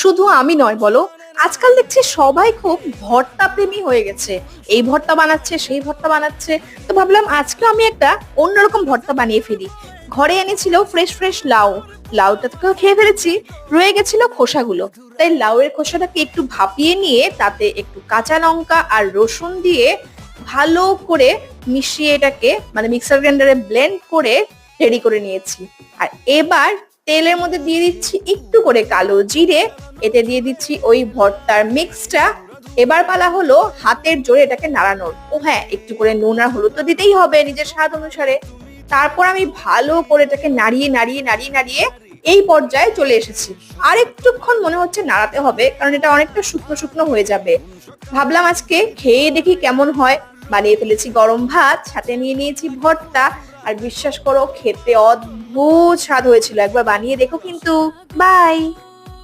শুধু আমি নয় বলো, আজকাল দেখছি সবাই খুব ভর্তা প্রেমী হয়ে গেছে। এই ভর্তা বানাচ্ছে, সেই ভর্তা বানাচ্ছে। তো ভাবলাম আজকে আমি একটা অন্যরকম ভর্তা বানিয়ে ফেলি। ঘরে এনেছিল ফ্রেশ ফ্রেশ লাউ। লাউটা তো খেয়ে ফেলেছি, রয়ে গেছিল খোসাগুলো। তাই লাউয়ের খোসাটাকে একটু ভাপিয়ে নিয়ে তাতে একটু কাঁচা লঙ্কা আর রসুন দিয়ে ভালো করে মিশিয়ে এটাকে মানে মিক্সার গ্রাইন্ডারে ব্লেন্ড করে রেডি করে নিয়েছি। আর এবার তেলের মধ্যে দিয়ে দিচ্ছি একটু করে কালো জিরে, এতে দিয়ে দিচ্ছি ওই ভর্তার মিক্সটা। এবার পালা হলো হাতের জোরে এটাকে নাড়ানোর। ও হ্যাঁ, একটু করে নুন আর হলুদ তো দিতেই হবে নিজের স্বাদ অনুসারে। তারপর আমি ভালো করে এটাকে নাড়িয়ে নাড়িয়ে নাড়িয়ে নাড়িয়ে এই পর্যায়ে চলে এসেছি। আর একটুক্ষণ মনে হচ্ছে নাড়াতে হবে, কারণ এটা অনেকটা শুকনো শুকনো হয়ে যাবে। ভাবলাম আজকে খেয়ে দেখি কেমন হয়। বানিয়ে ফেলেছি গরম ভাত, সাথে নিয়ে নিয়েছি ভর্তা। আর বিশ্বাস করো, খেতে অদ্ভুত স্বাদ হয়েছিল। একবার বানিয়ে দেখো কিন্তু। বাই।